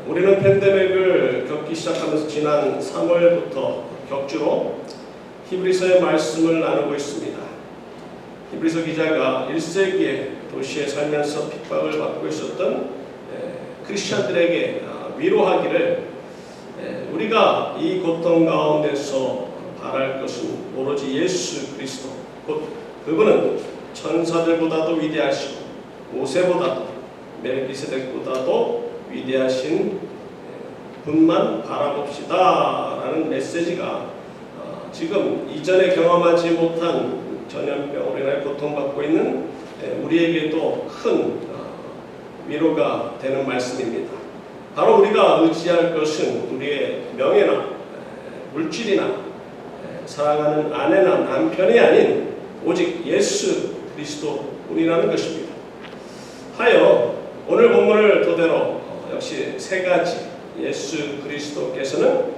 우리는 팬데믹을 겪기 시작하면서 지난 3월부터 격주로 히브리서의 말씀을 나누고 있습니다. 히브리서 기자가 1세기에 도시에 살면서 핍박을 받고 있었던 크리스천들에게 위로하기를 우리가 이 고통 가운데서 바랄 것은 오로지 예수 그리스도, 곧 그분은 천사들보다도 위대하시고 모세보다도 멜기세덱보다도 위대하신 분만 바라봅시다 라는 메시지가 지금 이전에 경험하지 못한 전염병으로 인하여 고통받고 있는 우리에게도 큰 위로가 되는 말씀입니다. 바로 우리가 의지할 것은 우리의 명예나 물질이나 사랑하는 아내나 남편이 아닌 오직 예수 그리스도뿐이라는 것입니다. 하여 오늘 본문을 토대로 역시 세 가지 예수 그리스도께서는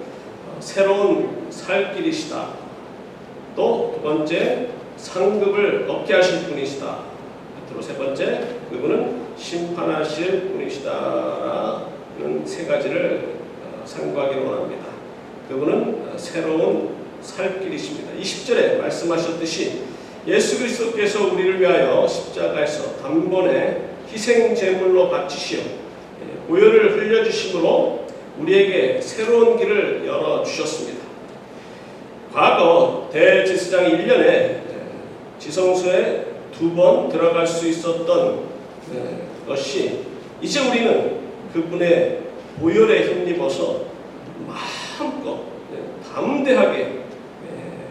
새로운 살 길이시다. 또 두 번째 상급을 얻게 하실 분이시다. 끝으로 세 번째 그분은 심판하실 분이시다라는 세 가지를 상고하기를 원합니다. 그분은 새로운 살 길이십니다. 20절에 말씀하셨듯이 예수 그리스도께서 우리를 위하여 십자가에서 단번에 희생 제물로 바치시어 보혈을 흘려주심으로 우리에게 새로운 길을 열어주셨습니다. 과거 대제사장이 1년에 지성소에 2번 들어갈 수 있었던 것이 이제 우리는 그분의 보혈에 힘입어서 마음껏 담대하게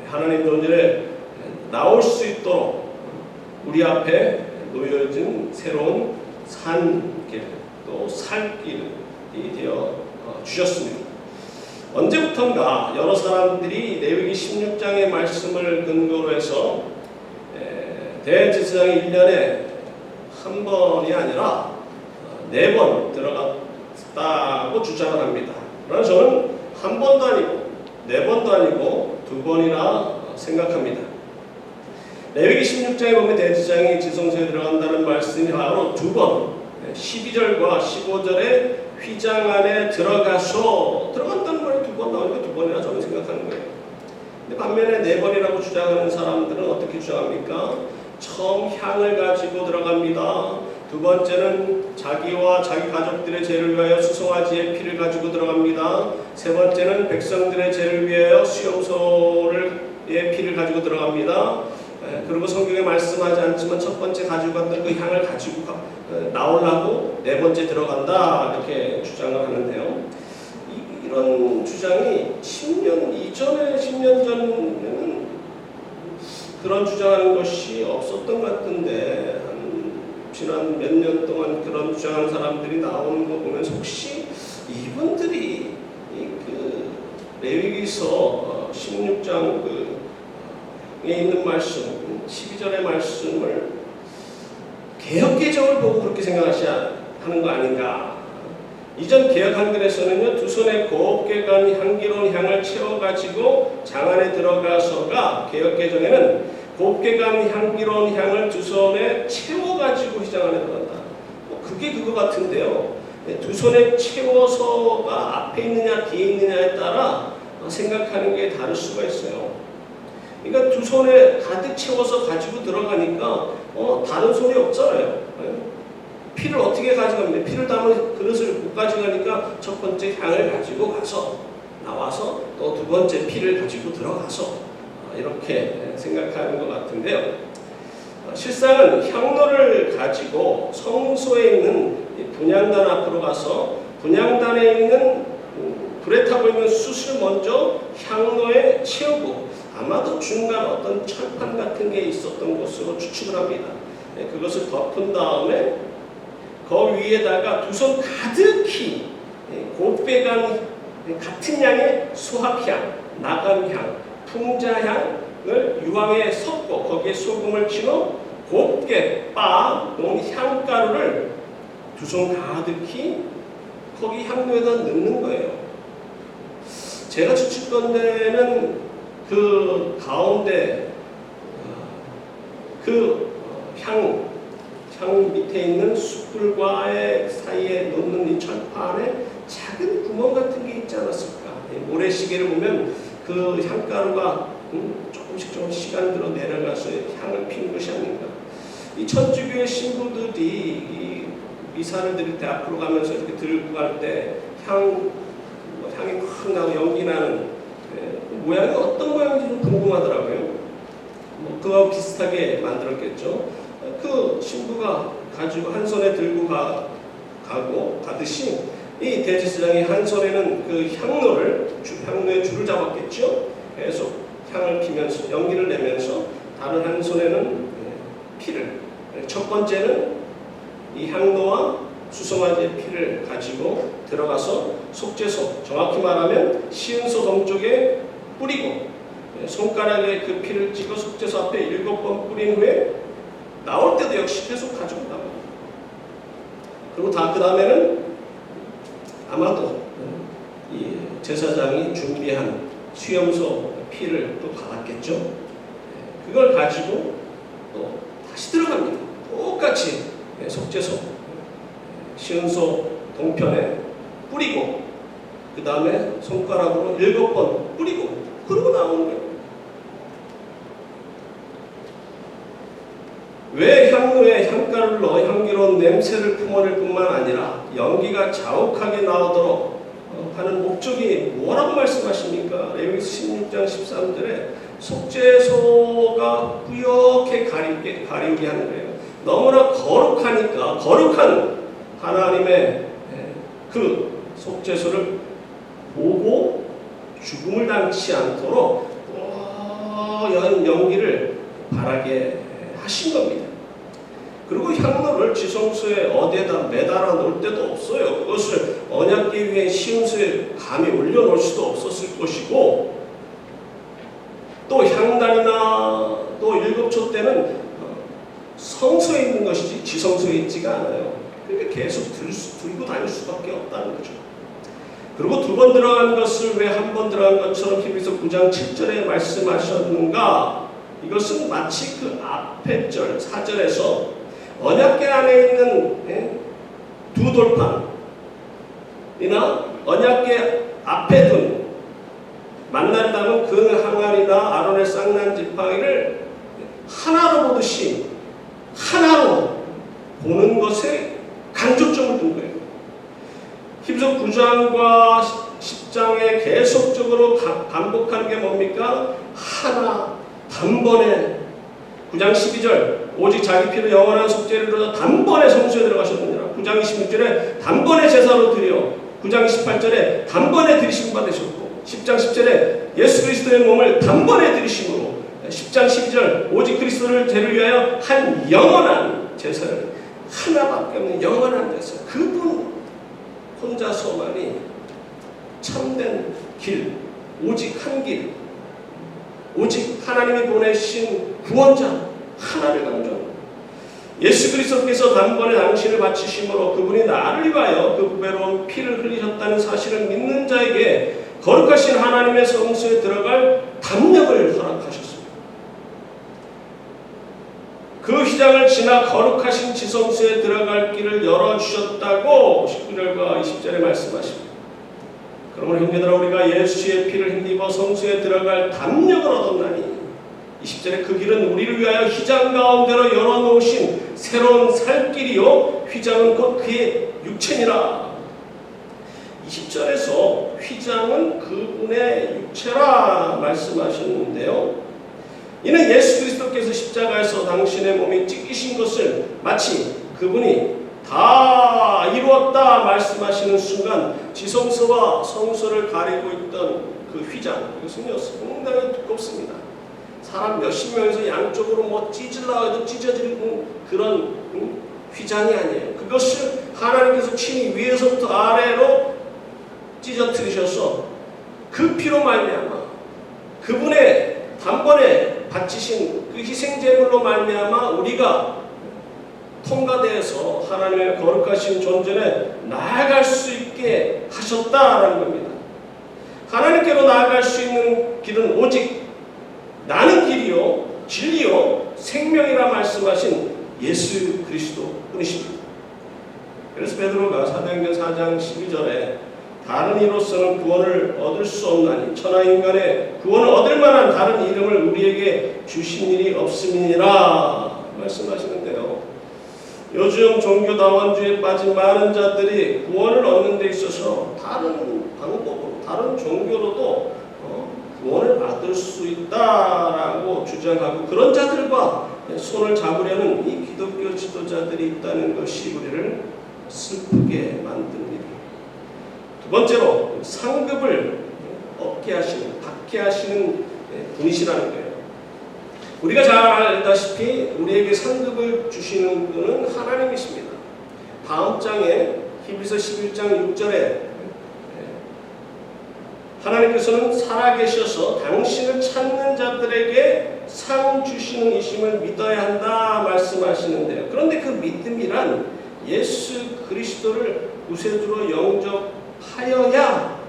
하나님 존재에 나올 수 있도록 우리 앞에 놓여진 새로운 산길 또 살길이 되어 주셨습니다. 언제부턴가 여러 사람들이 레위기 16장의 말씀을 근거로 해서 대제사장이 1년에 한 번이 아니라 4번 들어갔다고 주장을 합니다. 그러나 저는 한 번도 아니고 4번도 아니고 2번이라 생각합니다. 레위기 16장에 보면 대제사장이 지성소에 들어간다는 말씀이 바로 2번 12절과 15절에 휘장 안에 들어가서 들어간다는 말이 2번 나오니까 2번이라 저는 생각하는 거예요. 근데 반면에 4번이라고 주장하는 사람들은 어떻게 주장합니까? 처음 향을 가지고 들어갑니다. 두 번째는 자기와 자기 가족들의 죄를 위하여 수송아지의 피를 가지고 들어갑니다. 세 번째는 백성들의 죄를 위하여 수용소의 피를 가지고 들어갑니다. 그리고 성경에 말씀하지 않지만 첫 번째 가지고 갔던 그 향을 가지고 나오려고 4번째 들어간다 이렇게 주장을 하는데요. 이런 주장이 10년 이전에 10년 전에는 그런 주장하는 것이 없었던 것 같은데 지난 몇 년 동안 그런 주장하는 사람들이 나오는 거 보면서 혹시 이분들이 그 레위기서 16장 에 있는 말씀 12절의 말씀을 개역개정을 보고 그렇게 생각하셔야 하는 거 아닌가. 이전 개역 한글에서는요, 두 손에 곱게 간 향기로운 향을 채워가지고 장 안에 들어가서가 개역개정에는 곱게 간 향기로운 향을 두 손에 채워가지고 휘장 안에 들어간다. 그게 그거 같은데요. 두 손에 채워서가 앞에 있느냐 뒤에 있느냐에 따라 생각하는 게 다를 수가 있어요. 그러니까 두 손에 가득 채워서 가지고 들어가니까 다른 손이 없잖아요. 피를 어떻게 가져갑니까? 피를 담은 그릇을 못 가져가니까 첫 번째 향을 가지고 가서 나와서 또 두 번째 피를 가지고 들어가서 이렇게 생각하는 것 같은데요. 실상은 향로를 가지고 성소에 있는 분향단 앞으로 가서 분향단에 있는 불에 타고 있는 숯을 먼저 향로에 채우고 아마도 중간 어떤 철판 같은 게 있었던 것으로 추측을 합니다. 그것을 덮은 다음에 그 위에다가 두 손 가득히 곱게 간 같은 양의 수학향, 나감향, 풍자향을 유황에 섞고 거기에 소금을 치고 곱게 빻아놓은 향가루를 두 손 가득히 거기 향로에다 넣는 거예요. 제가 추측건대는 그 가운데 그 향 밑에 있는 숯불과의 사이에 놓는 이 철판에 작은 구멍 같은 게 있지 않았을까? 모래시계를 보면 그 향가루가 조금씩 시간 들어 내려가서 향을 피는 것이 아닌가. 이 천주교의 신부들이 이 미사를 드릴 때 앞으로 가면서 이렇게 들고 갈 때 향이 확 나고 연기 나는 모양이 어떤 모양인지 좀 궁금하더라고요. 그와 비슷하게 만들었겠죠. 그 신부가 가지고 한 손에 들고 가듯이 이 대제사장이 한 손에는 그 향로에 줄을 잡았겠죠. 계속 향을 피면서 연기를 내면서 다른 한 손에는 피를, 첫 번째는 이 향로와 수송아지의 피를 가지고 들어가서 속죄소, 정확히 말하면 시은소 동쪽에 뿌리고 손가락에 그 피를 찍어 속죄소 앞에 7번 뿌린 후에 나올 때도 역시 계속 가지고 나옵니다. 그리고 그 다음에는 아마도 이 제사장이 준비한 수염소 피를 또 받았겠죠. 그걸 가지고 또 다시 들어갑니다. 똑같이 속죄소 시은소 동편에 뿌리고 그 다음에 손가락으로 7번 뿌리고 그러고 나오는 거예요. 왜 향로에 향가루를 넣어 향기로운 냄새를 품어낼 뿐만 아니라 연기가 자욱하게 나오도록 하는 목적이 뭐라고 말씀하십니까? 레위기서 16장 13절에 속죄소가 뿌옇게 가리우게 하는 거예요. 너무나 거룩하니까 거룩한 하나님의 그 속죄소를 보고 죽음을 당치 않도록 뽀얀 연기를 바라게 하신 겁니다. 그리고 향로를 지성소에 어디에다 매달아 놓을 데도 없어요. 그것을 언약궤 위에 시은소에 감히 올려놓을 수도 없었을 것이고, 또 향단이나 또 일곱초 때는 성소에 있는 것이지 지성소에 있지가 않아요. 그러니까 계속 들고 다닐 수밖에 없다는 거죠. 그리고 2번 들어간 것을 왜 한 번 들어간 것처럼 히브리서 9장 7절에 말씀하셨는가? 이것은 마치 그 앞에 절 4절에서 언약궤 안에 있는 두 돌판이나 언약궤 앞에 둔 만나를 담은 그 항아리나 아론의 쌍난 지팡이를 하나로 보듯이 하나로 보는 것에 강조점을 둔 거예요. 히브리서 9장과 10장에 계속적으로 반복하는 게 뭡니까? 하나 단번에 9장 12절 오직 자기 피로 영원한 속죄를 이루어 단번에 성소에 들어가셨느니라. 9장 26절에 단번에 제사로 드려 9장 18절에 단번에 드리심 받으셨고 10장 10절에 예수 그리스도의 몸을 단번에 드리심으로 10장 12절 오직 그리스도를 죄를 위하여 한 영원한 제사를 하나밖에 없는 영원한 제사 그분 혼자서만이 참된 길 오직 한 길 오직 하나님이 보내신 구원자 하나를 강조합니다. 예수 그리스도께서 단번에 당신을 바치심으로 그분이 나를 위하여 그 부배로운 피를 흘리셨다는 사실을 믿는 자에게 거룩하신 하나님의 성소에 들어갈 담력을 허락하셨습니다. 그 휘장을 지나 거룩하신 지성소에 들어갈 길을 열어주셨다고 19절과 20절에 말씀하십니다. 그러므로 형제들아 우리가 예수의 피를 힘입어 성소에 들어갈 담력을 얻었나니 20절에 그 길은 우리를 위하여 휘장 가운데로 열어놓으신 새로운 살 길이요 휘장은 곧 그의 육체니라. 20절에서 휘장은 그분의 육체라 말씀하셨는데요. 이는 예수 그리스도께서 십자가에서 당신의 몸이 찢기신 것을 마치 그분이 다 이루었다 말씀하시는 순간 지성소와 성소를 가리고 있던 그 휘장 이것은요 상당히 두껍습니다. 사람 몇십 명에서 양쪽으로 찢으려고 해도 찢어지는 그런 휘장이 아니에요. 그것을 하나님께서 친히 위에서부터 아래로 찢어뜨리셔서 그 피로 말미암아 그분의 단번에 바치신 그 희생제물로 말미암아 우리가 통과되어서 하나님의 거룩하신 존전에 나아갈 수 있게 하셨다라는 겁니다. 하나님께로 나아갈 수 있는 길은 오직 나는 길이요 진리요 생명이라 말씀하신 예수 그리스도 뿐이십니다. 그래서 베드로가 사도행전 4장 12절에 다른 이로서는 구원을 얻을 수 없나니 천하 인간의 구원을 얻을 만한 다른 이름을 우리에게 주신 일이 없음이니라 말씀하시는데요. 요즘 종교다원주의에 빠진 많은 자들이 구원을 얻는 데 있어서 다른 방법으로, 다른 종교로도 구원을 받을 수 있다라고 주장하고 그런 자들과 손을 잡으려는 이 기독교 지도자들이 있다는 것이 우리를 슬프게 만듭니다. 두 번째로 상급을 얻게 하시는, 받게 하시는 분이시라는 거예요. 우리가 잘 알다시피 우리에게 상급을 주시는 분은 하나님이십니다. 다음 장에 히브리서 11장 6절에 하나님께서는 살아계셔서 당신을 찾는 자들에게 상 주시는 이심을 믿어야 한다 말씀하시는데요. 그런데 그 믿음이란 예수 그리스도를 구세주로 영접하여야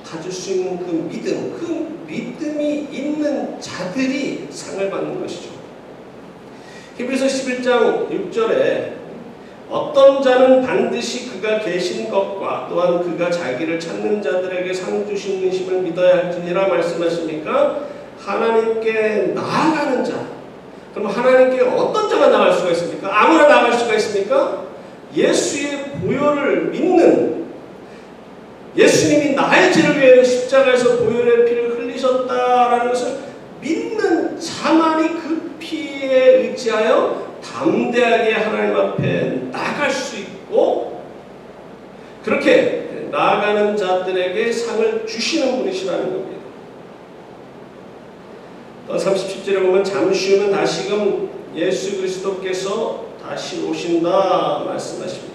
가질 수 있는 그 믿음이 있는 자들이 상을 받는 것이죠. 히브리서 11장 6절에 어떤 자는 반드시 그가 계신 것과 또한 그가 자기를 찾는 자들에게 상 주시는 이심을 믿어야 할지니라 말씀하십니까? 하나님께 나아가는 자. 그럼 하나님께 어떤 자가 나갈 수가 있습니까? 아무나 나갈 수가 있습니까? 예수의 보혈을 믿는, 예수님이 나의 죄를 위해 십자가에서 보혈의 피를 흘리셨다라는 것을 믿는 자만이 그 피에 의지하여 담대하게 하나님 앞에 나갈 수 있고, 그렇게 나아가는 자들에게 상을 주시는 분이시라는 겁니다. 37절에 보면 잠시 후면 다시금 예수 그리스도께서 다시 오신다 말씀하십니다.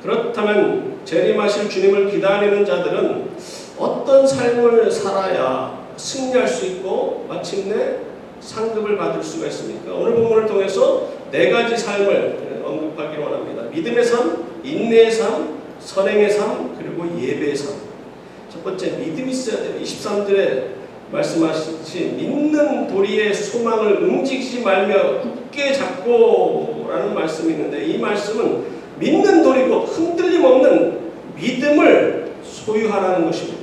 그렇다면 재림하실 주님을 기다리는 자들은 어떤 삶을 살아야 승리할 수 있고 마침내 상급을 받을 수가 있습니까? 오늘 본문을 통해서 네 가지 삶을 언급하기를 원합니다. 믿음의 삶, 인내의 삶, 선행의 삶, 그리고 예배의 삶. 첫 번째, 믿음이 있어야 돼요. 23절에 말씀하시듯이 믿는 도리의 소망을 움직이지 말며 굳게 잡고 라는 말씀이 있는데, 이 말씀은 믿는 도리고 흔들림 없는 믿음을 소유하라는 것입니다.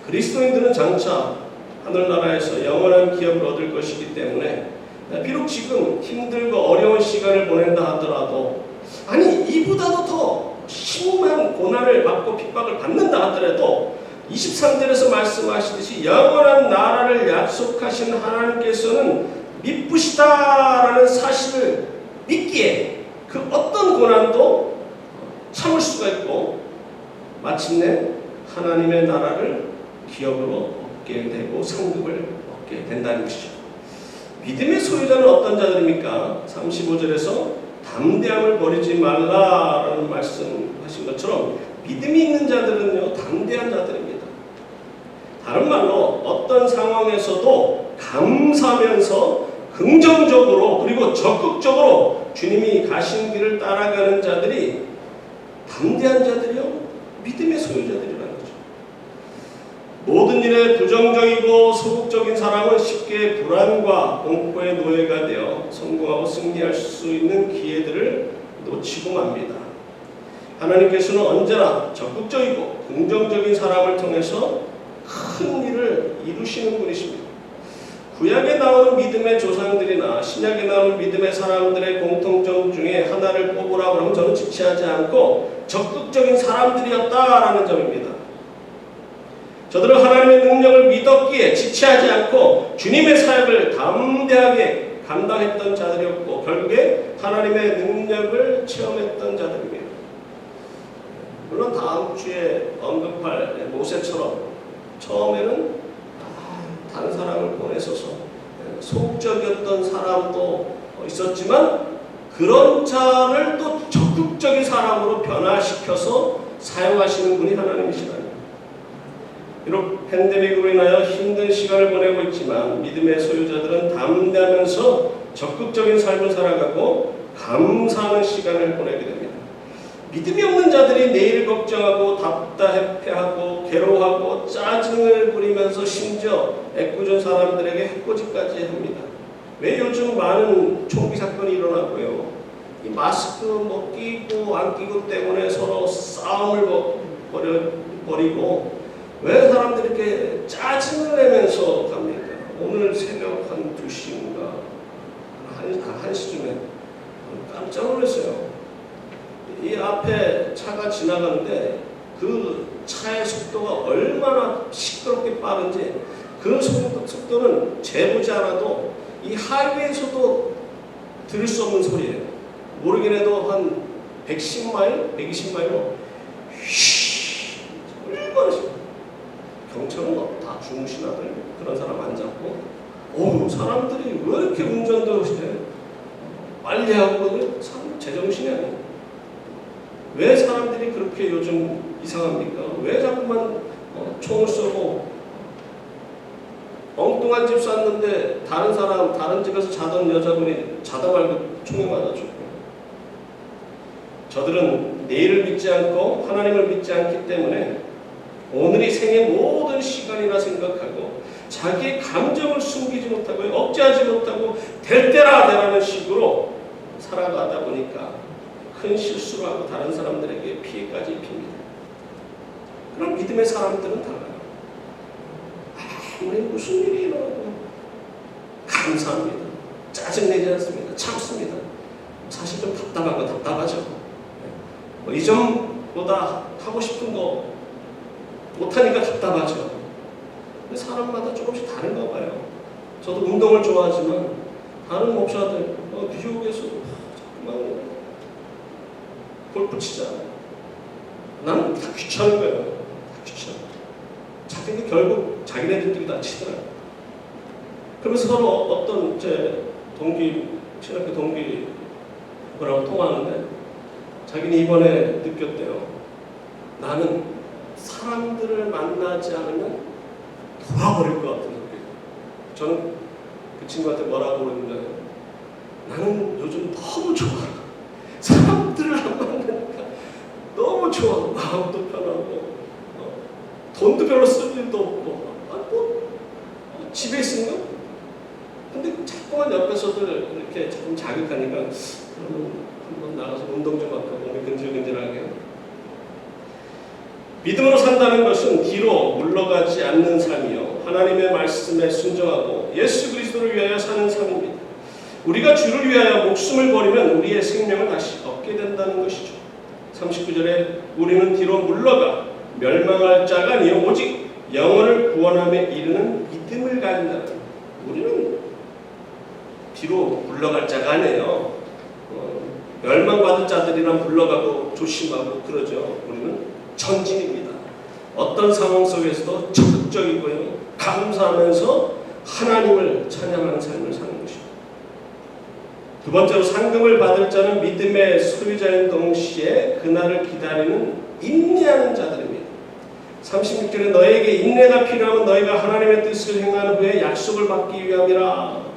그리스도인들은 장차 하늘나라에서 영원한 기업을 얻을 것이기 때문에 비록 지금 힘들고 어려운 시간을 보낸다 하더라도, 아니 이보다도 더 심한 고난을 받고 핍박을 받는다 하더라도 23절에서 말씀하시듯이 영원한 나라를 약속하신 하나님께서는 미쁘시다라는 사실을 믿기에 그 어떤 고난도 참을 수가 있고 마침내 하나님의 나라를 기업으로 얻게 되고 상급을 얻게 된다는 것이죠. 믿음의 소유자는 어떤 자들입니까? 35절에서 담대함을 버리지 말라라는 말씀하신 것처럼 믿음이 있는 자들은요, 담대한 자들입니다. 다른 말로 어떤 상황에서도 감사하면서 긍정적으로 그리고 적극적으로 주님이 가신 길을 따라가는 자들이 담대한 자들이요, 믿음의 소유자들이라는 거죠. 모든 일에 부정적이고 소극적인 사람은 쉽게 불안과 공포의 노예가 되어 성공하고 승리할 수 있는 기회들을 놓치고 맙니다. 하나님께서는 언제나 적극적이고 긍정적인 사람을 통해서 큰 일을 이루시는 분이십니다. 구약에 나오는 믿음의 조상들이나 신약에 나오는 믿음의 사람들의 공통점 중에 하나를 뽑으라고 하면 저는 지체하지 않고 적극적인 사람들이었다라는 점입니다. 저들은 하나님의 능력을 믿었기에 지체하지 않고 주님의 사역을 담대하게 감당했던 자들이었고 결국에 하나님의 능력을 체험했던 자들입니다. 물론 다음 주에 언급할 모세처럼 처음에는 다른 사람을 보내서서 소극적이었던 사람도 있었지만 그런 자를 또 적극적인 사람으로 변화시켜서 사용하시는 분이 하나님이시라는 거예요. 비록 팬데믹으로 인하여 힘든 시간을 보내고 있지만 믿음의 소유자들은 담대하면서 적극적인 삶을 살아가고 감사하는 시간을 보내게 됩니다. 믿음이 없는 자들이 내일을 걱정하고 답답해하고 괴로워하고 짜증을 부리면서 심지어 애꿎은 사람들에게 해코지까지 합니다. 왜 요즘 많은 총기 사건이 일어나고요? 이 마스크 뭐 끼고 안 끼고 때문에 서로 싸움을 벌이고 왜 사람들이 이렇게 짜증을 내면서 갑니까? 오늘 새벽 한 2시인가 1시쯤에 깜짝 놀랐어요. 이 앞에 차가 지나가는데 그 차의 속도가 얼마나 시끄럽게 빠른지 그 속도는 재보지 않아도 이 하이웨이에서도 들을 수 없는 소리예요. 모르긴 해도 한 110마일, 120마일로 얼마나 경찰은 다 중신하들 그런 사람 안 잡고 사람들이 왜 이렇게 운전도 빨리 하고 제정신이 아니에요. 왜 사람들이 그렇게 요즘 이상합니까? 왜 자꾸만 총을 쏘고 엉뚱한 집 쐈는데 다른 집에서 자던 여자분이 자다 말고 총에 맞아 죽고 저들은 내일을 믿지 않고 하나님을 믿지 않기 때문에 오늘이 생의 모든 시간이라 생각하고 자기의 감정을 숨기지 못하고 억제하지 못하고 될 때라 되라는 식으로 살아가다 보니까 큰 실수를 하고 다른 사람들에게 피해까지 입힙니다. 그럼 믿음의 사람들은 달라요. 아무리 무슨 일이 일어나도 감사합니다. 짜증내지 않습니다. 참습니다. 사실 좀 답답한 거 답답하죠. 이전보다 하고 싶은 거 못하니까 답답하죠. 근데 사람마다 조금씩 다른가 봐요. 저도 운동을 좋아하지만 다른 목사들 뉴욕에서 자꾸만 골프 치자. 나는 다 귀찮은 거예요. 다 귀찮아. 자기들 결국 자기네들끼리 다 치더라고요. 그러면서 서로 어떤 제 신학교 동기하고 통화하는데 자기는 이번에 느꼈대요. 나는 사람들을 만나지 않으면 돌아버릴 것 같은 느낌. 저는 그 친구한테 뭐라고 그러는데 나는 요즘 너무 좋아. 사람들을 안 만나니까 너무 좋아. 마음도 편하고 돈도 별로 쓸 일도 없고 집에 있으면 근데 자꾸만 옆에서들 이렇게 조금 자극하니까 그러면 한번 나가서 운동 좀 할까 몸이 근질근질하게. 믿음으로 산다는 것은 뒤로 물러가지 않는 삶이요 하나님의 말씀에 순종하고 예수 그리스도를 위하여 사는 삶입니다. 우리가 주를 위하여 목숨을 버리면 우리의 생명을 다시 얻게 된다는 것이죠. 39절에 우리는 뒤로 물러가 멸망할 자가 아니요 오직 영혼을 구원함에 이르는 믿음을 가진다. 우리는 뒤로 물러갈 자가 아니에요. 멸망받을 자들이랑 물러가고 조심하고 그러죠. 우리는 전진입니다. 어떤 상황 속에서도 적극적이고요. 감사하면서 하나님을 찬양하는 삶을 사는 것입니다. 두 번째로 상급을 받을 자는 믿음의 소유자인 동시에 그날을 기다리는 인내하는 자들입니다. 36절에 너에게 인내가 필요하면 너희가 하나님의 뜻을 행한 후에 약속을 받기 위함이라.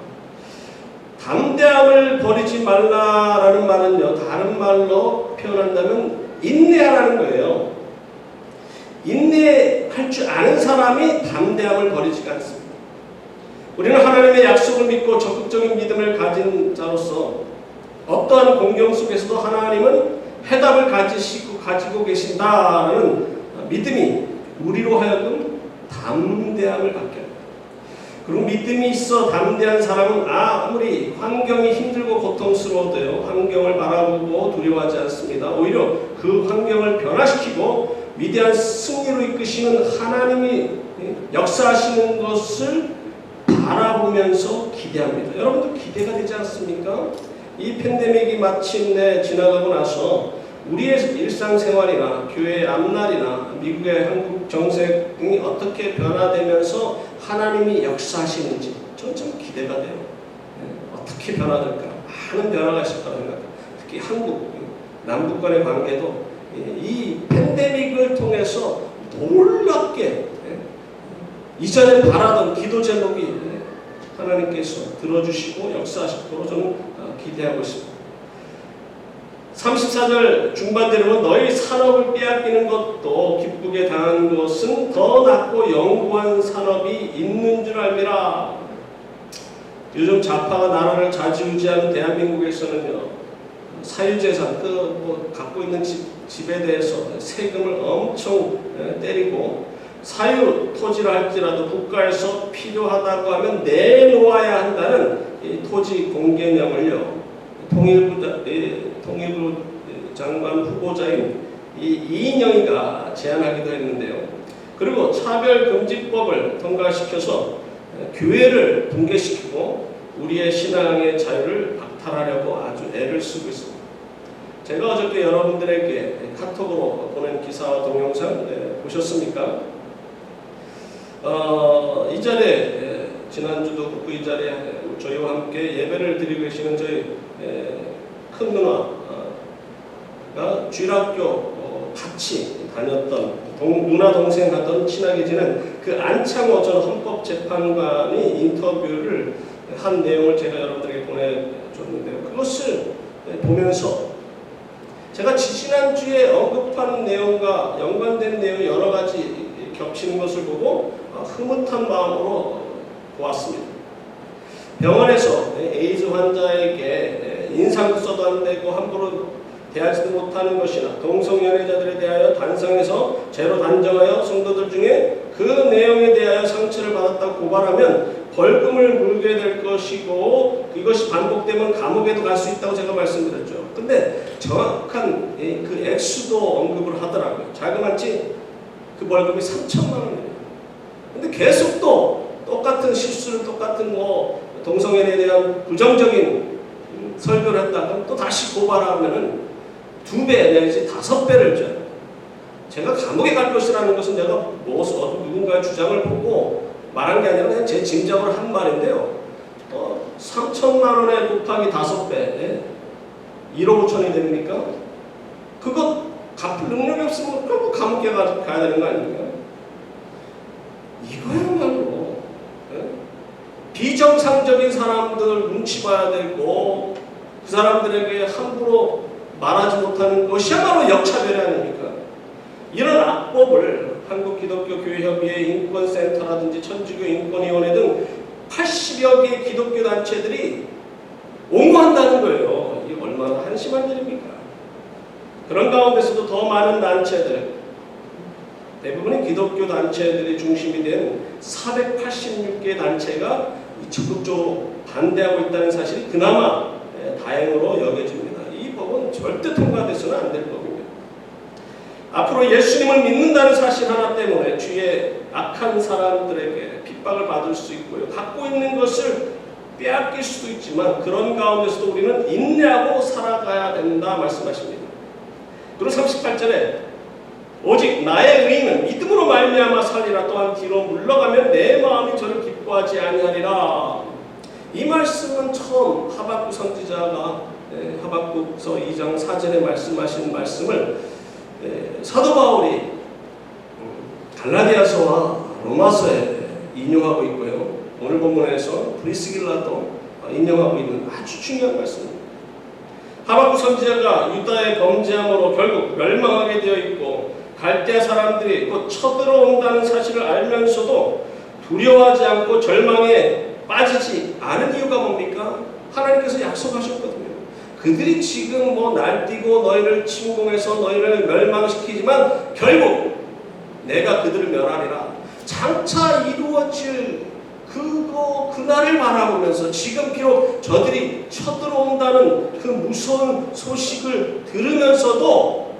담대함을 버리지 말라라는 말은요, 다른 말로 표현한다면 인내하라는 거예요. 인내할 줄 아는 사람이 담대함을 버리지가 않습니다. 우리는 하나님의 약속을 믿고 적극적인 믿음을 가진 자로서 어떠한 공경 속에서도 하나님은 해답을 가지고 계신다라는 믿음이 우리로 하여금 담대함을 갖게 합니다. 그리고 믿음이 있어 담대한 사람은 아무리 환경이 힘들고 고통스러워도요 환경을 바라보고 두려워하지 않습니다. 오히려 그 환경을 변화시키고 위대한 승리로 이끄시는 하나님이 역사하시는 것을 바라보면서 기대합니다. 여러분도 기대가 되지 않습니까? 이 팬데믹이 마침내 지나가고 나서 우리의 일상생활이나 교회의 앞날이나 미국의 한국 정세 등이 어떻게 변화되면서 하나님이 역사하시는지 저는 참 기대가 돼요. 어떻게 변화될까? 많은 변화가 있을 거라고 생각합니다. 특히 한국, 남북 간의 관계도 이 팬데믹을 통해서 놀랍게 이전에 바라던 기도 제목이 하나님께서 들어주시고 역사하실 거로 저는 기대하고 있습니다. 34절 중반대로 너희 산업을 빼앗기는 것도 기쁘게 당한 것은 더 낫고 영구한 산업이 있는 줄 알미라. 요즘 좌파가 나라를 좌지우지하는 대한민국에서는요 사유재산, 갖고 있는 집에 대해서 세금을 엄청 때리고, 사유 토지를 할지라도 국가에서 필요하다고 하면 내놓아야 한다는 이 토지 공개명을요, 통일부 장관 후보자인 이 이인영이가 제안하기도 했는데요. 그리고 차별금지법을 통과시켜서 교회를 붕괴시키고 우리의 신앙의 자유를 박탈하려고 아주 애를 쓰고 있습니다. 제가 어저께 여러분들에게 카톡으로 보낸 기사와 동영상 보셨습니까? 이 자리에 지난주도 그 이 자리에 저희와 함께 예배를 드리고 계시는 저희 큰 누나가 주일학교 같이 다녔던 누나 동생 하던 친하게 지낸 그 안창호 전 헌법재판관이 인터뷰를 한 내용을 제가 여러분들에게 보내줬는데요. 그것을 보면서 제가 지난주에 언급한 내용과 연관된 내용 여러 가지 겹치는 것을 보고 흐뭇한 마음으로 보았습니다. 병원에서 에이즈 환자에게 인상도 써도 안 되고 함부로 대하지도 못하는 것이나 동성연애자들에 대하여 단상에서 죄로 단정하여 성도들 중에 그 내용에 대하여 상처를 받았다고 고발하면 벌금을 물게 될 것이고 이것이 반복되면 감옥에도 갈 수 있다고 제가 말씀드렸죠. 근데 정확한 그 액수도 언급을 하더라고요. 자그마치 그 벌금이 3천만 원이에요. 근데 계속 또 똑같은 실수를 똑같은 동성애에 대한 부정적인 설교를 했다가 또 다시 고발하면은 2배 내지 5배를 줘요. 제가 감옥에 갈 것이라는 것은 내가 누군가의 주장을 보고 말한 게 아니라 그냥 제 짐작으로 한 말인데요. 3천만 원에 곱하기 5배, 1억 5천이 됩니까? 그거 갚을 능력이 없으면 결국 감옥에 가야 되는 거 아닙니까? 이거야말로 비정상적인 사람들 눈치 봐야 되고 그 사람들에게 함부로 말하지 못하는 것이야말로 역차별이 아닙니까? 이런 악법을 한국기독교교회협의회 인권센터라든지 천주교 인권위원회 등 80여 개의 기독교 단체들이 옹호한다는 거예요. 이게 얼마나 한심한 일입니까? 그런 가운데서도 더 많은 단체들, 대부분의 기독교 단체들이 중심이 된 486개 단체가 적극적으로 반대하고 있다는 사실이 그나마 다행으로 여겨집니다. 이 법은 절대 통과돼서는 안 될 법입니다. 앞으로 예수님을 믿는다는 사실 하나 때문에 주위에 악한 사람들에게 핍박을 받을 수 있고요. 갖고 있는 것을 빼앗길 수도 있지만 그런 가운데서도 우리는 인내하고 살아가야 된다 말씀하십니다. 그리고 38절에 오직 나의 의인은 믿음으로 말미암아 살리라. 또한 뒤로 물러가면 내 마음이 저를 기뻐하지 아니하리라. 이 말씀은 처음 하박국 선지자가 하박국서 2장 4절에 말씀하신 말씀을 사도 바울이 갈라디아서와 로마서에 인용하고 있고요. 오늘 본문에서 브리스길라도 인용하고 있는 아주 중요한 말씀입니다. 하박국 선지자가 유다의 범죄함으로 결국 멸망하게 되어 있고 갈대아 사람들이 곧 쳐들어온다는 사실을 알면서도 두려워하지 않고 절망에 빠지지 않은 이유가 뭡니까? 하나님께서 약속하셨거든요. 그들이 지금 날뛰고 너희를 침공해서 너희를 멸망시키지만 결국 내가 그들을 멸하리라. 장차 이루어질 그날을 바라보면서 지금 비록 저들이 쳐들어온다는 그 무서운 소식을 들으면서도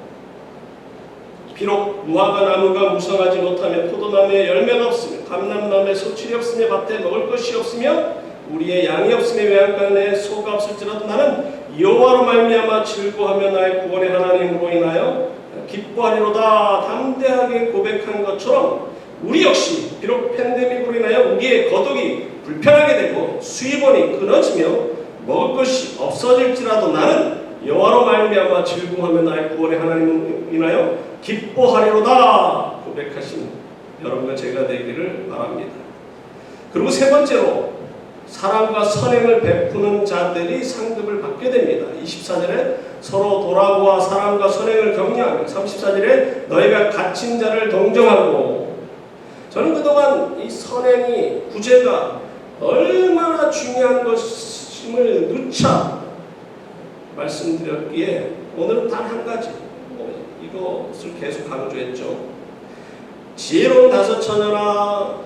비록 무화과 나무가 무성하지 못하며 포도나무에 열매가 없으며 감람나무에 소출이 없으며 밭에 먹을 것이 없으며 우리의 양이 없으며 외양간에 소가 없을지라도 나는 여호와로 말미암아 즐거워하며 나의 구원의 하나님으로 인하여 기뻐하리로다. 담대하게 고백한 것처럼 우리 역시 비록 팬데믹으로 인하여 우리의 거독이 불편하게 되고 수입원이 끊어지며 먹을 것이 없어질지라도 나는 여호와로 말미암아 즐거워하며 나의 구원의 하나님으로 인하여 기뻐하리로다 고백하신 여러분과 제가 되기를 바랍니다. 그리고 세 번째로 사랑과 선행을 베푸는 자들이 상급을 받게 됩니다. 24절에 서로 돌아보아 사랑과 선행을 격려하며 34절에 너희가 갇힌 자를 동정하고. 저는 그동안 이 선행이 구제가 얼마나 중요한 것임을 누차 말씀드렸기에 오늘은 단 한 가지 이것을 계속 강조했죠. 지혜로운 다섯 처녀나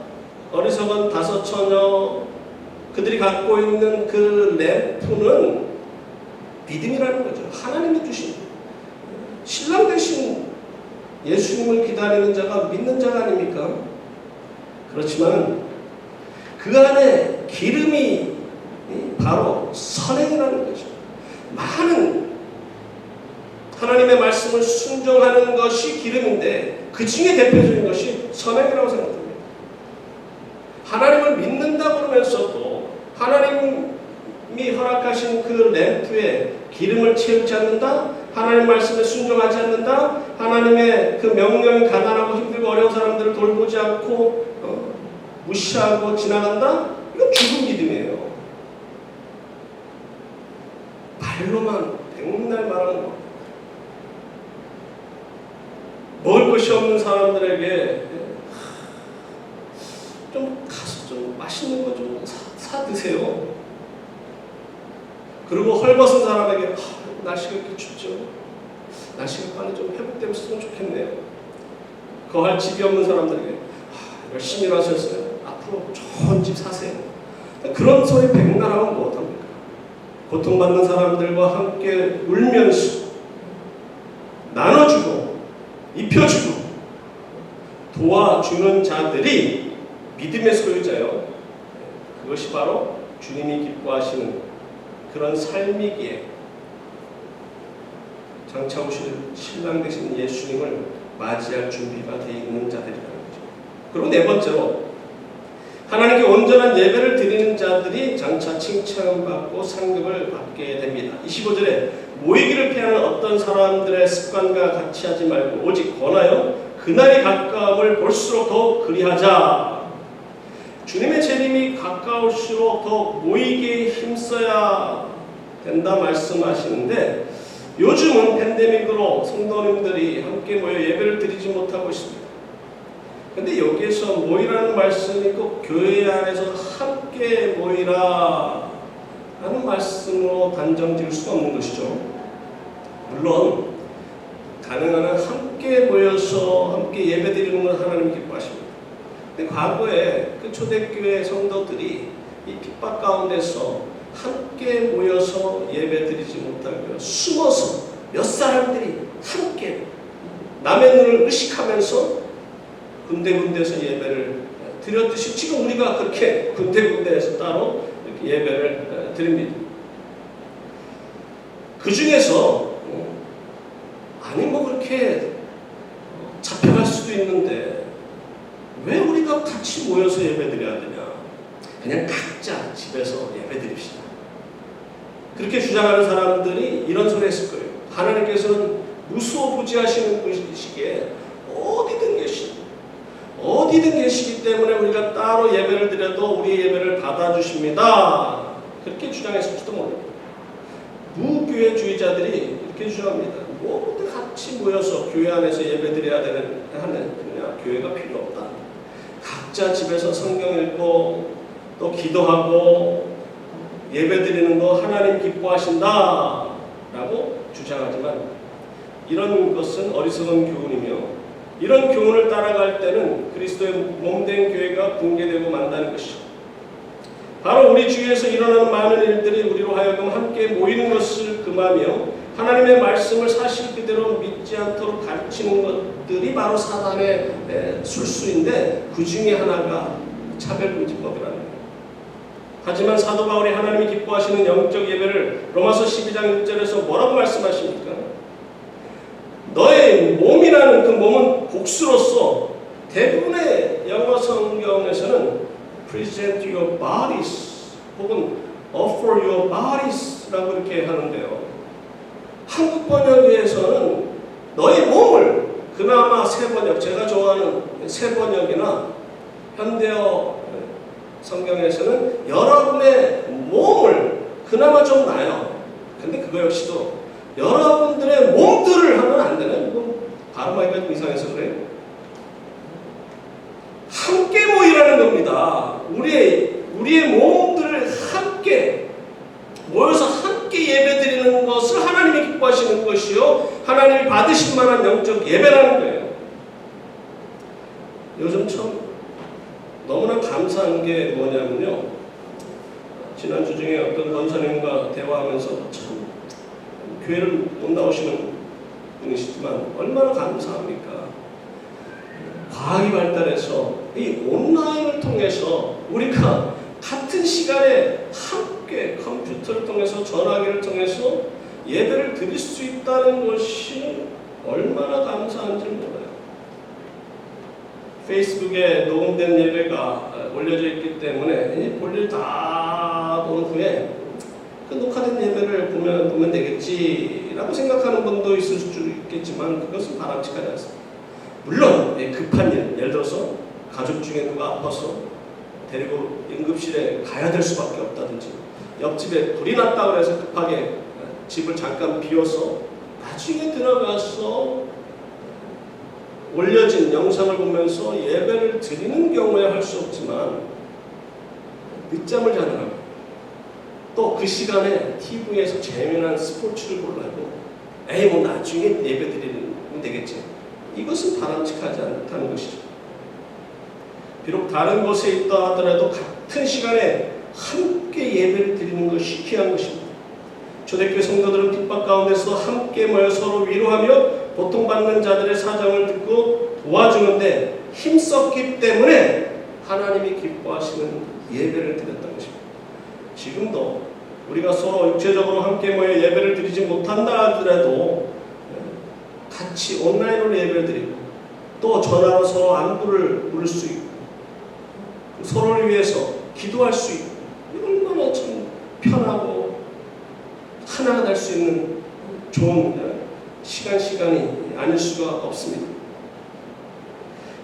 어리석은 다섯 처녀, 그들이 갖고 있는 그 램프는 믿음이라는 거죠. 하나님이 주신 신랑 되신 예수님을 기다리는 자가 믿는 자가 아닙니까? 그렇지만 그 안에 기름이 바로 선행이라는 거죠. 많은 하나님의 말씀을 순종하는 것이 기름인데 그 중에 대표적인 것이 선행이라고 생각합니다. 하나님을 믿는다 그러면서도 하나님이 허락하신 그 램프에 기름을 채우지 않는다, 하나님 말씀에 순종하지 않는다, 하나님의 그 명령이 가난하고 힘들고 어려운 사람들을 돌보지 않고 무시하고 지나간다? 이건 죽은 믿음이에요. 말로만 백날 말하는 거. 먹을 것이 없는 사람들에게 좀 가서 좀 맛있는 거 좀 사 드세요. 그리고 헐벗은 사람에게 날씨가 이렇게 춥죠. 날씨가 빨리 좀 회복되면 좋겠네요. 거할 집이 없는 사람들에게 열심히 일하셨어요. 앞으로 좋은 집 사세요. 그런 소리 백날 하면 못합니까? 고통받는 사람들과 함께 울면서 나눠주고 입혀주고 도와주는 자들이 믿음의 소유자요. 그것이 바로 주님이 기뻐하시는 그런 삶이기에 장차 오실 신랑 되신 예수님을 맞이할 준비가 되어 있는 자들이라는 거죠. 그리고 네 번째로 하나님께 온전한 예배를 드리는 자들이 장차 칭찬받고 상급을 받게 됩니다. 25절에 모이기를 피하는 어떤 사람들의 습관과 같이 하지 말고 오직 권하여 그날이 가까움을 볼수록 더 그리하자. 주님의 재림이 가까울수록 더 모이기에 힘써야 된다 말씀하시는데 요즘은 팬데믹으로 성도님들이 함께 모여 예배를 드리지 못하고 있습니다. 근데 여기에서 모이라는 말씀이 꼭 교회 안에서 함께 모이라 하는 말씀으로 단정 지을 수가 없는 것이죠. 물론 가능한 한 함께 모여서 함께 예배 드리는 건 하나님 기뻐하십니다. 근데 과거에 그 초대교회 성도들이 이 핍박 가운데서 함께 모여서 예배 드리지 못하고요. 숨어서 몇 사람들이 함께 남의 눈을 의식하면서 군데군데에서 예배를 드렸듯이 지금 우리가 그렇게 군데군데에서 따로 이렇게 예배를 드립니다. 그 중에서 아니 뭐 그렇게 잡혀갈 수도 있는데 왜 우리가 같이 모여서 예배 드려야 되냐? 그냥 각자 집에서 예배 드립시다. 그렇게 주장하는 사람들이 이런 소리 했을 거예요. 하나님께서는 무소부지하시는 분이시기에 어디든 계시기 때문에 우리가 따로 예배를 드려도 우리의 예배를 받아주십니다. 그렇게 주장했을지도 모릅니다. 무교회주의자들이 이렇게 주장합니다. 뭐 같이 모여서 교회 안에서 예배 드려야 하는 그냥 교회가 필요 없다. 각자 집에서 성경 읽고 또 기도하고 예배 드리는 거 하나님 기뻐하신다 라고 주장하지만 이런 것은 어리석은 교훈이며 이런 교훈을 따라갈 때는 그리스도의 몸된 교회가 붕괴되고 만다는 것이죠. 바로 우리 주위에서 일어나는 많은 일들이 우리로 하여금 함께 모이는 것을 금하며 하나님의 말씀을 사실 그대로 믿지 않도록 가르치는 것들이 바로 사단의 술수인데 그 중에 하나가 차별금지법이라는 거예요. 하지만 사도 바울이 하나님이 기뻐하시는 영적 예배를 로마서 12장 1절에서 뭐라고 말씀하십니까? 너의 몸이라는 그 몸은 복수로서 대부분의 영어 성경에서는 present your bodies 혹은 offer your bodies 라고 이렇게 하는데요. 한국 번역에서는 너의 몸을 그나마 새 번역, 제가 좋아하는 새 번역이나 현대어 성경에서는 여러분의 몸을 그나마 좀 나아요. 근데 그거 역시도 여러분들의 몸들을 하면 안 되는 발음하기가 좀 이상해서 그래요. 함께 모이라는 겁니다. 우리의 몸들을 함께 모여서 함께 예배드리는 것을 받으실 만한 영적 예배라는 거예요. 요즘 참 너무나 감사한 게 뭐냐면요. 지난주 중에 어떤 권사님과 대화하면서 참 교회를 못 나오시는 분이시지만 얼마나 감사합니까? 과학이 발달해서 이 온라인을 통해서 우리가 같은 시간에 함께 컴퓨터를 통해서 전화기를 통해서 예배를 드릴 수 있다는 것이 얼마나 감사한지 몰라요. 페이스북에 녹음된 예배가 올려져 있기 때문에 볼일 다 본 후에 그 녹화된 예배를 보면 되겠지라고 생각하는 분도 있을 수 있겠지만 그것은 바람직하지 않습니다. 물론 급한 일, 예를 들어서 가족 중에 누가 아파서 데리고 응급실에 가야 될 수밖에 없다든지 옆집에 불이 났다고 해서 급하게 집을 잠깐 비워서 나중에 들어가서 올려진 영상을 보면서 예배를 드리는 경우에 할 수 없지만 늦잠을 자느라고 또 그 시간에 TV에서 재미난 스포츠를 보려고 뭐 나중에 예배 드리면 되겠지. 이것은 바람직하지 않다는 것이죠. 비록 다른 곳에 있다 하더라도 같은 시간에 함께 예배를 드리는 것이 귀한 것입니다. 초대교회 성도들은 핍박 가운데서 함께 모여 서로 위로하며 고통받는 자들의 사정을 듣고 도와주는데 힘썼기 때문에 하나님이 기뻐하시는 예배를 드렸던 것입니다. 지금도 우리가 서로 육체적으로 함께 모여 예배를 드리지 못한다 하더라도 같이 온라인으로 예배를 드리고 또 전화로 서로 안부를 물을 수 있고 서로를 위해서 기도할 수 있고 얼마나 참 편하고 하나가 될 수 있는 좋은 시간이 아닐 수가 없습니다.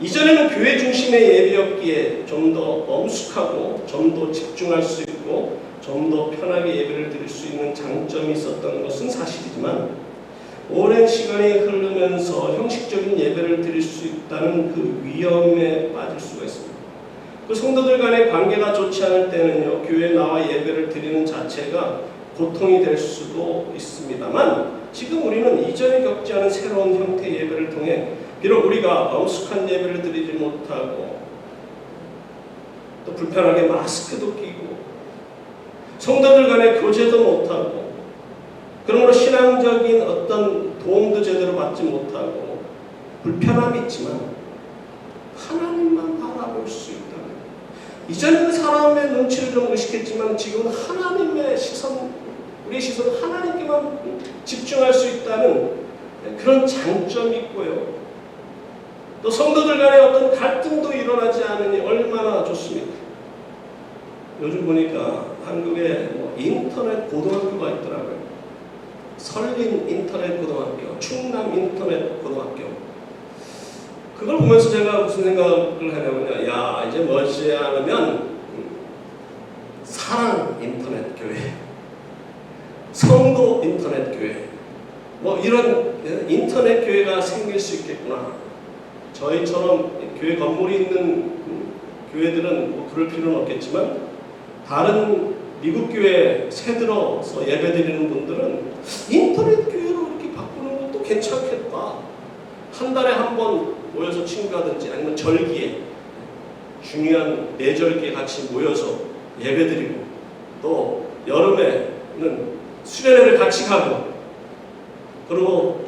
이전에는 교회 중심의 예배였기에 좀 더 엄숙하고 좀 더 집중할 수 있고 좀 더 편하게 예배를 드릴 수 있는 장점이 있었던 것은 사실이지만 오랜 시간이 흐르면서 형식적인 예배를 드릴 수 있다는 그 위험에 빠질 수가 있습니다. 그 성도들 간의 관계가 좋지 않을 때는요, 교회에 나와 예배를 드리는 자체가 고통이 될 수도 있습니다만 지금 우리는 이전에 겪지 않은 새로운 형태의 예배를 통해 비록 우리가 엄숙한 예배를 드리지 못하고 또 불편하게 마스크도 끼고 성도들 간의 교제도 못하고 그러므로 신앙적인 어떤 도움도 제대로 받지 못하고 불편함이 있지만 하나님만 바라볼 수 있다. 이전에는 사람의 눈치를 좀 의식했지만 지금은 하나님의 시선, 우리의 시선은 하나님께만 집중할 수 있다는 그런 장점이 있고요. 또 성도들 간에 어떤 갈등도 일어나지 않으니 얼마나 좋습니까? 요즘 보니까 한국에 인터넷 고등학교가 있더라고요. 설린 인터넷 고등학교, 충남 인터넷 고등학교. 그걸 보면서 제가 무슨 생각을 하냐면요. 야, 이제 머지않으면 사랑 인터넷 교회, 성도 인터넷 교회, 이런 인터넷 교회가 생길 수 있겠구나. 저희처럼 교회 건물이 있는 교회들은 그럴 필요는 없겠지만 다른 미국 교회 새 들어서 예배드리는 분들은 인터넷 교회로 이렇게 바꾸는 것도 괜찮겠다. 한 달에 한 번 모여서 친구하든지 아니면 절기에 중요한 내절기에 같이 모여서 예배드리고 또 여름에는 수련회를 같이 가고 그리고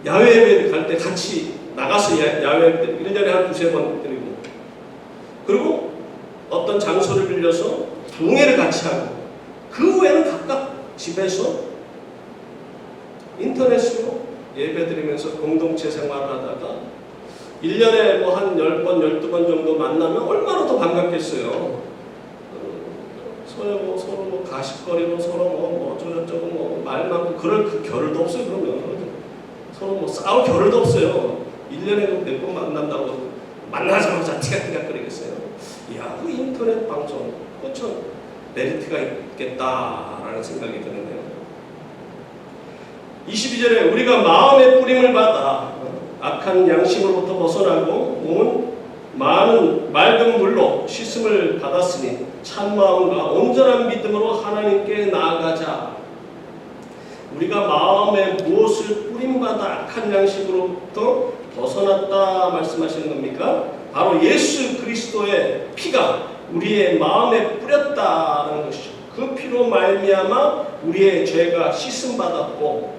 야외 예배 갈 때 같이 나가서 야외 예배 1년에 한 2-3번 드리고 그리고 어떤 장소를 빌려서 동해를 같이 하고 그 외에는 각각 집에서 인터넷으로 예배드리면서 공동체 생활을 하다가 1년에 한 10번, 12번 정도 만나면 얼마나 더 반갑겠어요. 서로 가십거리고 서로 어쩌고저쩌고 말 많고 그럴 그 겨를도 없어요. 그러면 서로 싸울 겨를도 없어요. 1년에 몇 번 만난다고 만나자마자 티격태격거리겠어요. 이야, 그 인터넷 방송 참 메리트가 있겠다라는 생각이 드는데요. 22절에 우리가 마음의 뿌림을 받아 악한 양심으로부터 벗어나고 몸은 많은 맑은 물로 씻음을 받았으니 참 마음과 온전한 믿음으로 하나님께 나아가자. 우리가 마음에 무엇을 뿌림받아 악한 양식으로부터 벗어났다 말씀하시는 겁니까? 바로 예수 그리스도의 피가 우리의 마음에 뿌렸다는 것이죠. 그 피로 말미암아 우리의 죄가 씻음받았고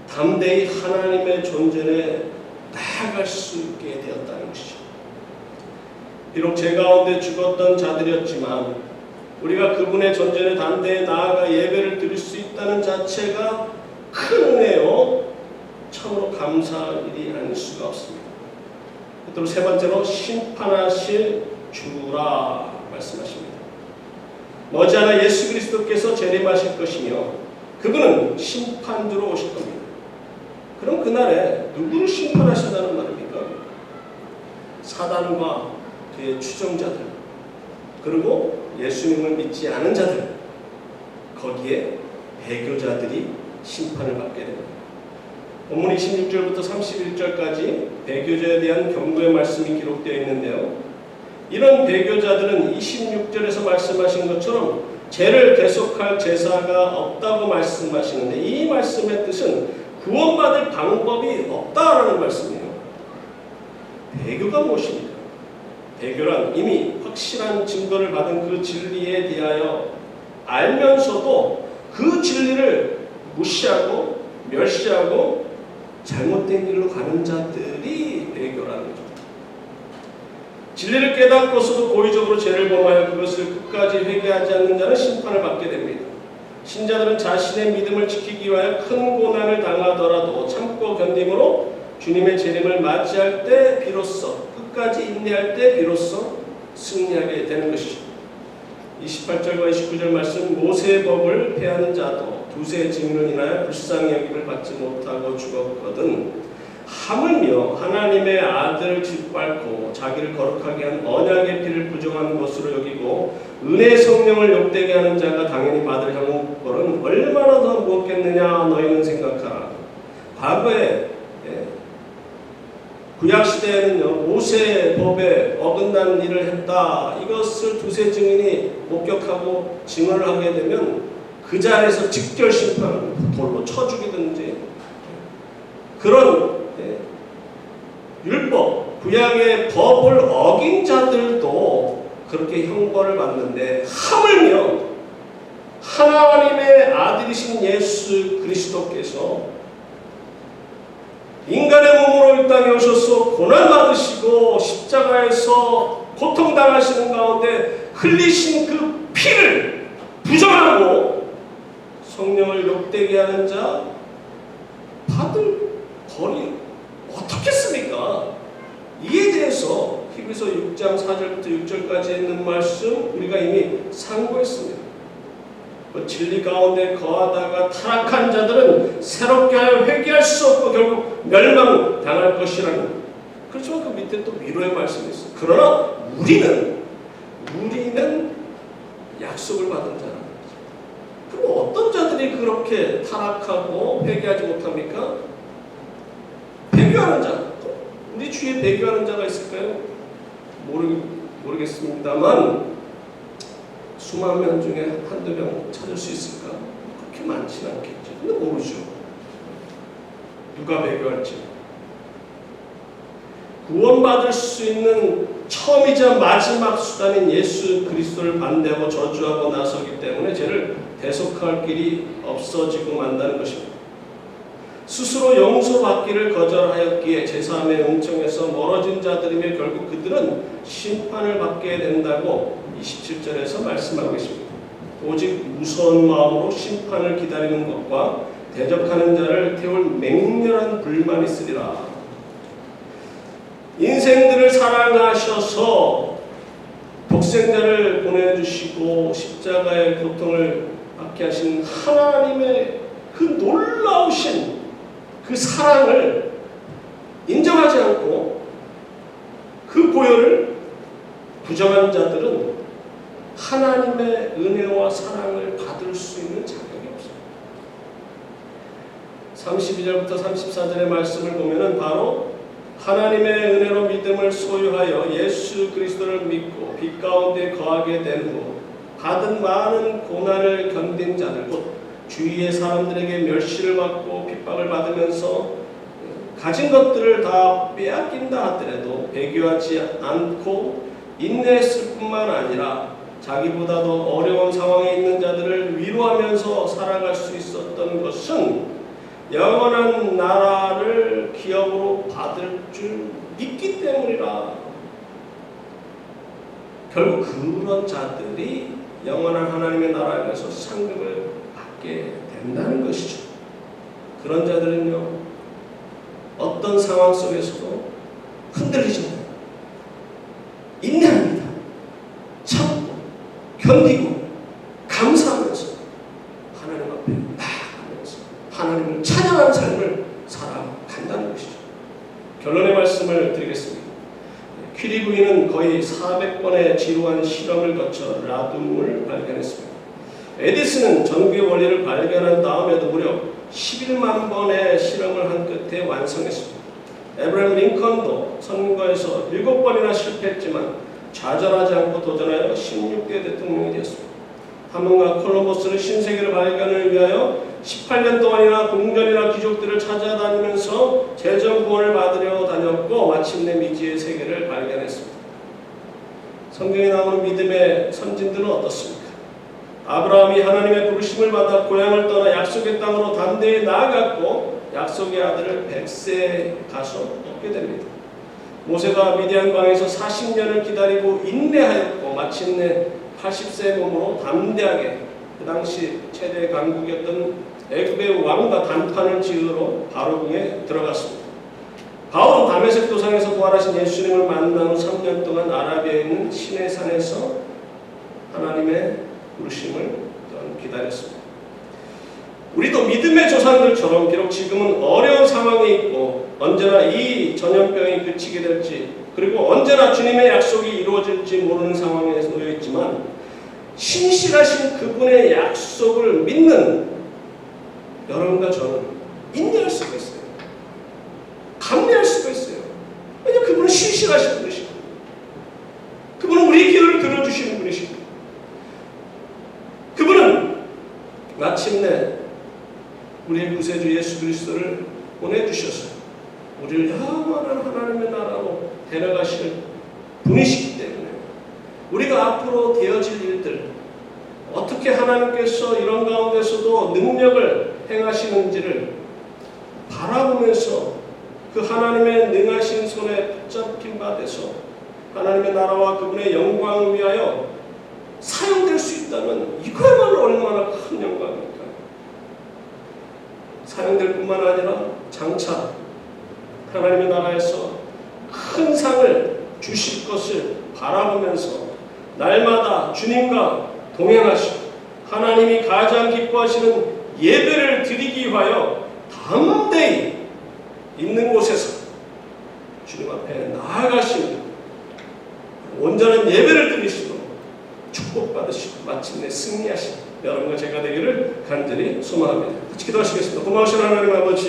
담대히 하나님의 존전에 나아갈 수 있게 되었다는 것이죠. 비록 죄 가운데 죽었던 자들이었지만 우리가 그분의 존전에 담대히 나아가 예배를 드릴 수 있다는 자체가 큰 은혜요 참으로 감사할 일이 아닐 수가 없습니다. 또 세 번째로 심판하실 주라 말씀하십니다. 머지않아 예수 그리스도께서 재림하실 것이며 그분은 심판주로 오실 겁니다. 그럼 그날에 누구를 심판하신다는 말입니까? 사단과 그의 추종자들, 그리고 예수님을 믿지 않은 자들, 거기에 배교자들이 심판을 받게 됩니다. 본문 26절부터 31절까지 배교자에 대한 경고의 말씀이 기록되어 있는데요. 이런 배교자들은 26절에서 말씀하신 것처럼 죄를 대속할 제사가 없다고 말씀하시는데 이 말씀의 뜻은 구원받을 방법이 없다라는 말씀이에요. 배교가 무엇입니까? 배교란 이미 확실한 증거를 받은 그 진리에 대하여 알면서도 그 진리를 무시하고 멸시하고 잘못된 길로 가는 자들이 배교라는 거죠. 진리를 깨닫고서도 고의적으로 죄를 범하여 그것을 끝까지 회개하지 않는 자는 심판을 받게 됩니다. 신자들은 자신의 믿음을 지키기 위하여 큰 고난을 당하더라도 참고 견딤으로 주님의 재림을 맞이할 때 비로소 끝까지 인내할 때 비로소 승리하게 되는 것이죠. 28절과 29절 말씀 모세의 법을 폐하는 자도 두세 증인을 인하여 불쌍히 여김을 받지 못하고 죽었거든 하물며 하나님의 아들을 짓밟고 자기를 거룩하게 한 언약의 피를 부정한 것으로 여기고 은혜의 성령을 욕되게 하는 자가 당연히 받을 형벌은 얼마나 더 무겁겠느냐 너희는 생각하라. 과거에 구약시대에는요 모세의 법에 어긋난 일을 했다 이것을 두세 증인이 목격하고 증언을 하게 되면 그 자리에서 직결 심판 돌로 쳐 죽이든지 그런 율법 구약의 법을 어긴 자들도 그렇게 형벌을 받는데 하물며 하나님의 아들이신 예수 그리스도께서 인간의 몸으로 이 땅에 오셔서 고난받으시고 십자가에서 고통당하시는 가운데 흘리신 그 피를 부정하고 성령을 욕되게 하는 자 받을 벌이 어떻겠습니까? 이에 대해서 히브리서 6장 4절부터 6절까지 있는 말씀 우리가 이미 상고했습니다. 진리 가운데 거하다가 타락한 자들은 새롭게 하여 회개할 수 없고 결국 멸망당할 것이라는 그렇지만 그 밑에 또 위로의 말씀이 있어요. 그러나 우리는 약속을 받은 자라는 거죠. 그럼 어떤 자들이 그렇게 타락하고 회개하지 못합니까? 배교하는 자. 우리 주위에 배교하는 자가 있을까요? 모르겠습니다만 수만 명 중에 한두 명 찾을 수 있을까? 그렇게 많지는 않겠죠. 근데 모르죠. 누가 배교할지. 구원받을 수 있는 처음이자 마지막 수단인 예수 그리스도를 반대하고 저주하고 나서기 때문에 죄를 대속할 길이 없어지고 만다는 것입니다. 스스로 용서받기를 거절하였기에 제3의 은총에서 멀어진 자들이며 결국 그들은 심판을 받게 된다고 27절에서 말씀하고 있습니다. 오직 무서운 마음으로 심판을 기다리는 것과 대적하는 자를 태울 맹렬한 불만이 있으리라. 인생들을 사랑하셔서 독생자를 보내주시고 십자가의 고통을 받게 하신 하나님의 그 놀라우신 그 사랑을 인정하지 않고 그 보혈을 부정한 자들은 하나님의 은혜와 사랑을 받을 수 있는 자격이 없습니다. 32절부터 34절의 말씀을 보면은 바로 하나님의 은혜로 믿음을 소유하여 예수 그리스도를 믿고 빛 가운데 거하게 된 후 받은 많은 고난을 견딘 자들, 곧 주위의 사람들에게 멸시를 받고 핍박을 받으면서 가진 것들을 다 빼앗긴다 하더라도 배교하지 않고 인내했을 뿐만 아니라 자기보다도 어려운 상황에 있는 자들을 위로하면서 살아갈 수 있었던 것은 영원한 나라를 기업으로 받을 줄 믿기 때문이라. 결국 그런 자들이 영원한 하나님의 나라에서 상급을 받게 된다는 것이죠. 그런 자들은요, 어떤 상황 속에서도 흔들리지 않아요. 인내합니다. 참고 견디고 감사하면서 하나님 앞에 나아가면서 하나님을 찬양하는 삶을 살아간다는 것이죠. 결론의 말씀을 드리겠습니다. 퀴리 부인은 거의 400번의 지루한 실험을 거쳐 라듐을 발견했습니다. 에디슨은 전기의 원리를 발견한 다음에도 무려 11만 번의 실험을 한 끝에 완성했습니다. 에브라임 링컨도 선거에서 7번이나 실패했지만 좌절하지 않고 도전하여 16대 대통령이 되었습니다. 하문과 콜럼버스는 신세계를 발견을 위하여 18년 동안이나 궁전이나 귀족들을 찾아다니면서 재정 구원을 받으려 다녔고 마침내 미지의 세계를 발견했습니다. 성경에 나오는 믿음의 선진들은 어떻습니까? 아브라함이 하나님의 부르심을 받아 고향을 떠나 약속의 땅으로 담대히 나아갔고 약속의 아들을 100세에 가서 얻게 됩니다. 모세가 미디안 광에서 40년을 기다리고 인내하였고 마침내 80세의 몸으로 담대하게 그 당시 최대 강국이었던 애굽의 왕과 단판을 지으러 바로궁에 들어갔습니다. 바울은 다메섹 도상에서 부활하신 예수님을 만난 후 3년 동안 아라비아에 있는 시내산에서 하나님의 부르심을 기다렸습니다. 우리도 믿음의 조상들처럼 비록 지금은 어려운 상황에 있고 언제나 이 전염병이 그치게 될지 그리고 언제나 주님의 약속이 이루어질지 모르는 상황에 놓여 있지만 신실하신 그분의 약속을 믿는 여러분과 저는 인내할 수가 있어요. 감내할 수가 있어요. 왜냐하면 그분은 신실하신 분이시고 그분은 우리의 기도를 들어주시는 분이시고 그분은 마침내 우리의 구세주 예수 그리스도를 보내주셔서 우리를 영원한 하나님의 나라로 데려가실 분이시기 때문에 우리가 앞으로 되어질 일들 어떻게 하나님께서 이런 가운데서도 능력을 행하시는지를 바라보면서 그 하나님의 능하신 손에 붙잡힌 바 돼서 하나님의 나라와 그분의 영광을 위하여 사용될 수 있다면 이거야말로 얼마나 큰 영광입니까? 사용될 뿐만 아니라 장차 하나님의 나라에서 큰 상을 주실 것을 바라보면서 날마다 주님과 동행하시고 하나님이 가장 기뻐하시는 예배를 드리기 위하여 담대히 있는 곳에서 주님 앞에 나아가시는 온전한 예배를 드리시고 축복받으시고 마침내 승리하시는 여러분과 제가 되기를 간절히 소망합니다. 같이 기도하시겠습니다. 고마우신 하나님 아버지,